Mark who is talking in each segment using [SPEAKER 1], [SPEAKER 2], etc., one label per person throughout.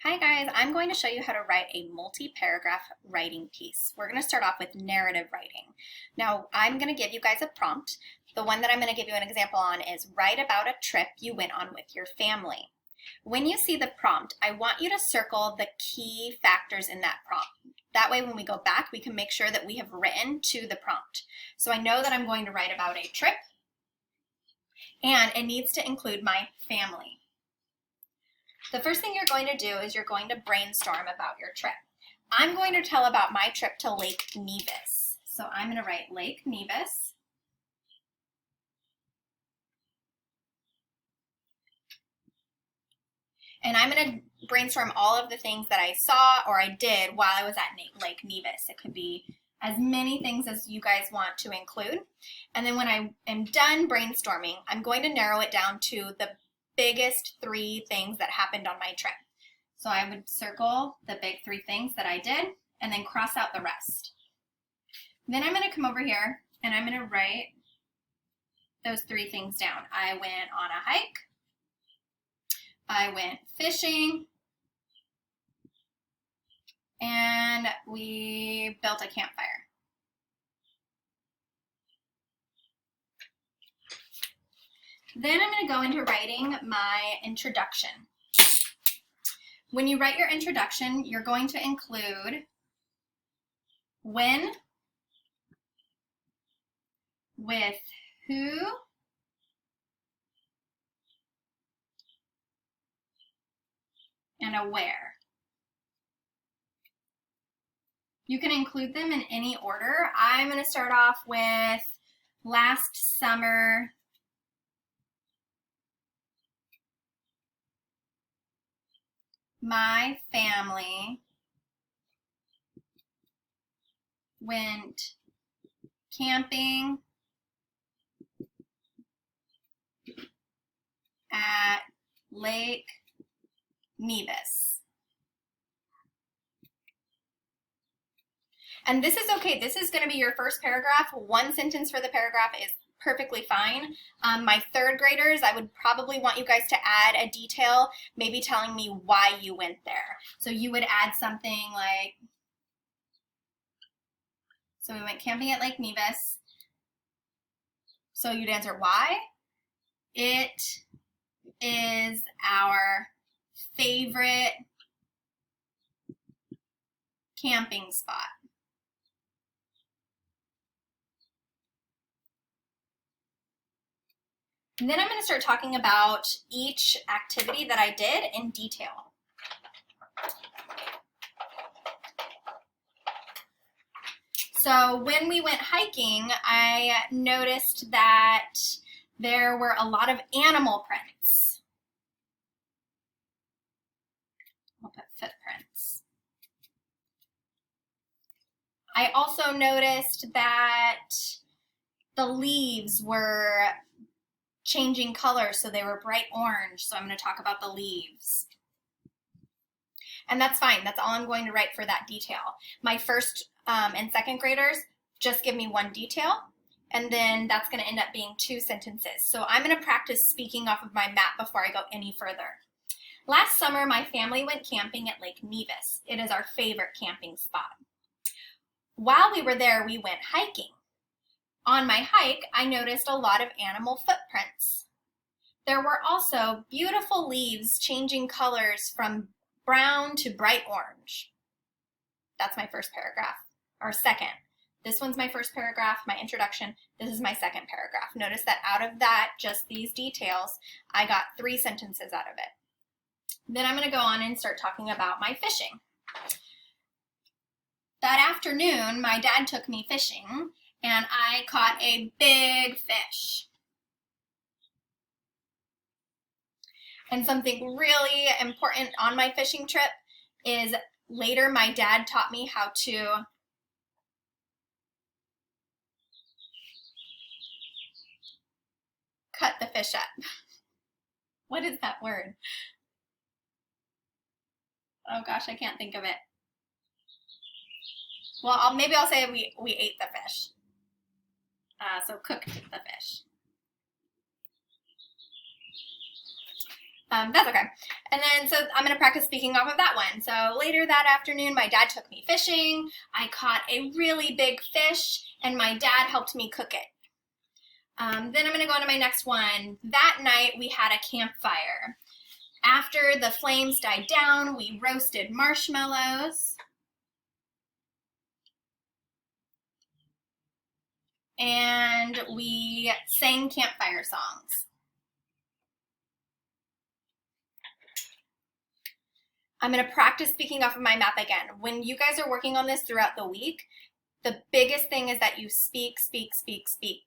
[SPEAKER 1] Hi guys, I'm going to show you how to write a multi-paragraph writing piece. We're going to start off with narrative writing. Now, I'm going to give you guys a prompt. The one that I'm going to give you an example on is write about a trip you went on with your family. When you see the prompt, I want you to circle the key factors in that prompt. That way when we go back, we can make sure that we have written to the prompt. So I know that I'm going to write about a trip, and it needs to include my family. The first thing you're going to do is you're going to brainstorm about your trip. I'm going to tell about my trip to Lake Nevis. So I'm going to write Lake Nevis. And I'm going to brainstorm all of the things that I saw or I did while I was at Lake Nevis. It could be as many things as you guys want to include. And then when I am done brainstorming, I'm going to narrow it down to the biggest 3 things that happened on my trip. So I would circle the big 3 things that I did and then cross out the rest. Then I'm going to come over here and I'm going to write those 3 things down. I went on a hike. I went fishing. And we built a campfire. Then I'm going to go into writing my introduction. When you write your introduction, you're going to include when, with who, and a where. You can include them in any order. I'm going to start off with last summer. My family went camping at Lake Nevis. And this is okay. This is going to be your first paragraph. 1 sentence for the paragraph is perfectly fine. My 3rd graders, I would probably want you guys to add a detail, maybe telling me why you went there. So you would add something like, so we went camping at Lake Nevis. So you'd answer why. It is our favorite camping spot. And then I'm going to start talking about each activity that I did in detail. So when we went hiking, I noticed that there were a lot of animal prints. I'll put footprints. I also noticed that the leaves were changing color, so they were bright orange, so I'm going to talk about the leaves. And that's fine. That's all I'm going to write for that detail. My 1st and 2nd graders just give me 1 detail, and then that's going to end up being 2 sentences. So I'm going to practice speaking off of my map before I go any further. Last summer, my family went camping at Lake Nevis. It is our favorite camping spot. While we were there, we went hiking. On my hike, I noticed a lot of animal footprints. There were also beautiful leaves changing colors from brown to bright orange. That's my 1st paragraph, or 2nd. This one's my 1st paragraph, my introduction. This is my 2nd paragraph. Notice that out of that, just these details, I got 3 sentences out of it. Then I'm going to go on and start talking about my fishing. That afternoon, my dad took me fishing, and I caught a big fish. And something really important on my fishing trip is later my dad taught me how to cut the fish up. What is that word? Oh gosh, I can't think of it. Well, maybe I'll say we ate the fish. So cooked the fish. That's okay. And then, so I'm going to practice speaking off of that one. So later that afternoon, my dad took me fishing. I caught a really big fish, and my dad helped me cook it. Then I'm going to go on to my next one. That night, we had a campfire. After the flames died down, we roasted marshmallows. And we sang campfire songs. I'm going to practice speaking off of my map again. When you guys are working on this throughout the week, the biggest thing is that you speak,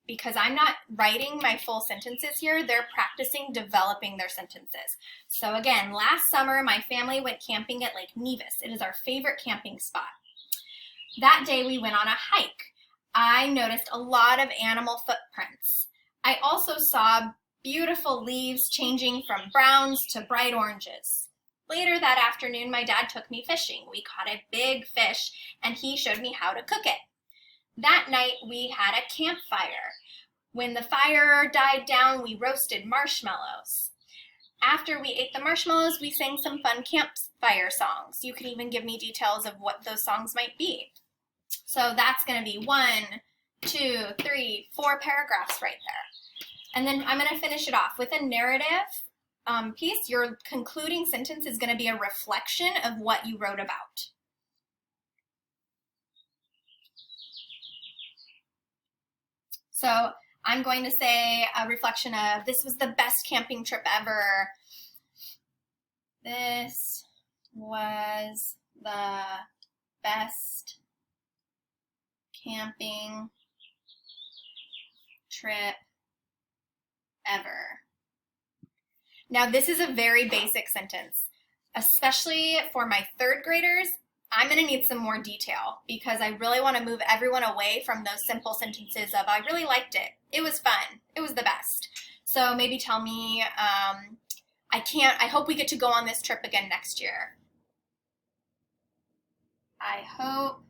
[SPEAKER 1] because I'm not writing my full sentences here. They're practicing developing their sentences. So again, last summer, my family went camping at Lake Nevis. It is our favorite camping spot. That day, we went on a hike. I noticed a lot of animal footprints. I also saw beautiful leaves changing from browns to bright oranges. Later that afternoon, my dad took me fishing. We caught a big fish, and he showed me how to cook it. That night, we had a campfire. When the fire died down, we roasted marshmallows. After we ate the marshmallows, we sang some fun campfire songs. You can even give me details of what those songs might be. So that's going to be 1, 2, 3, 4 paragraphs right there. And then I'm going to finish it off with a narrative piece. Your concluding sentence is going to be a reflection of what you wrote about. So I'm going to say a reflection of, this was the best camping trip ever. This was the best camping trip ever. Now, this is a very basic sentence, especially for my third graders. I'm going to need some more detail because I really want to move everyone away from those simple sentences of, I really liked it. It was fun. It was the best. So maybe tell me, I hope we get to go on this trip again next year. I hope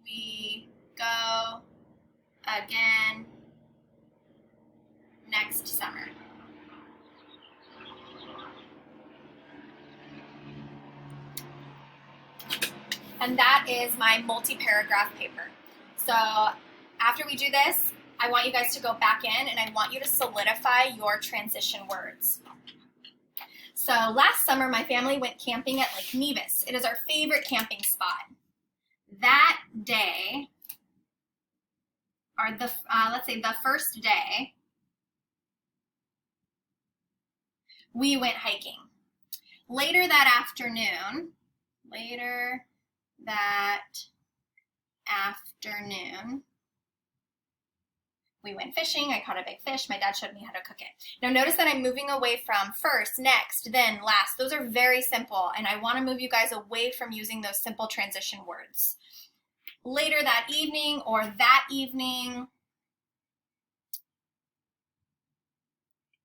[SPEAKER 1] we go again next summer. And that is my multi-paragraph paper. So after we do this, I want you guys to go back in and I want you to solidify your transition words. So last summer, my family went camping at Lake Nevis. It is our favorite camping spot. That day, or let's say the first day, we went hiking. Later that afternoon, we went fishing. I caught a big fish. My dad showed me how to cook it. Now notice that I'm moving away from first, next, then, last. Those are very simple, and I want to move you guys away from using those simple transition words. Later that evening or that evening.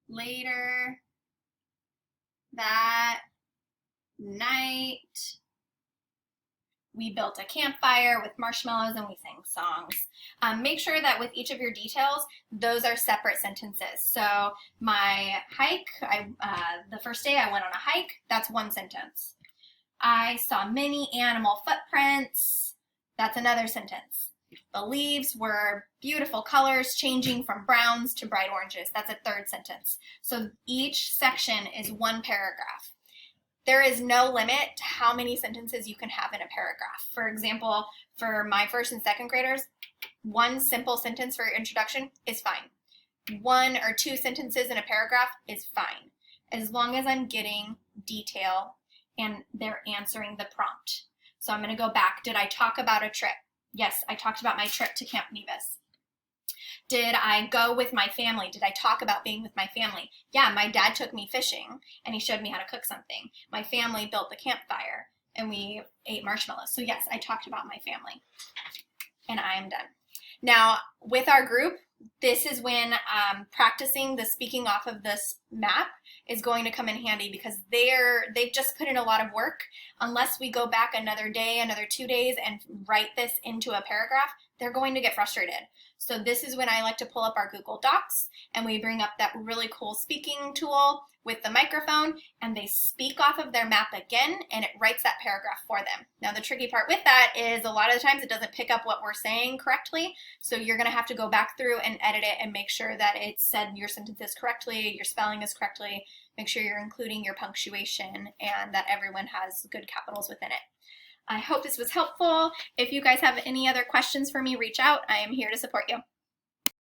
[SPEAKER 1] Later that night. We built a campfire with marshmallows and we sang songs. Make sure that with each of your details, those are separate sentences. So my hike, the first day I went on a hike, that's one sentence. I saw many animal footprints, that's another sentence. The leaves were beautiful colors changing from browns to bright oranges, that's a third sentence. So each section is one paragraph. There is no limit to how many sentences you can have in a paragraph. For example, for my first and second graders, one simple sentence for your introduction is fine. 1 or 2 sentences in a paragraph is fine, as long as I'm getting detail and they're answering the prompt. So I'm going to go back. Did I talk about a trip? Yes, I talked about my trip to Camp Nevis. Did I go with my family? Did I talk about being with my family? Yeah, my dad took me fishing and he showed me how to cook something. My family built the campfire and we ate marshmallows. So yes, I talked about my family. And I am done. Now, with our group, this is when practicing the speaking off of this map is going to come in handy because they've just put in a lot of work. Unless we go back another day, another 2 days and write this into a paragraph, they're going to get frustrated. So this is when I like to pull up our Google Docs and we bring up that really cool speaking tool with the microphone, and they speak off of their map again, and it writes that paragraph for them. Now the tricky part with that is a lot of the times it doesn't pick up what we're saying correctly, so you're gonna have to go back through and edit it and make sure that it said your sentences correctly, your spelling is correctly, make sure you're including your punctuation, and that everyone has good capitals within it. I hope this was helpful. If you guys have any other questions for me, reach out. I am here to support you.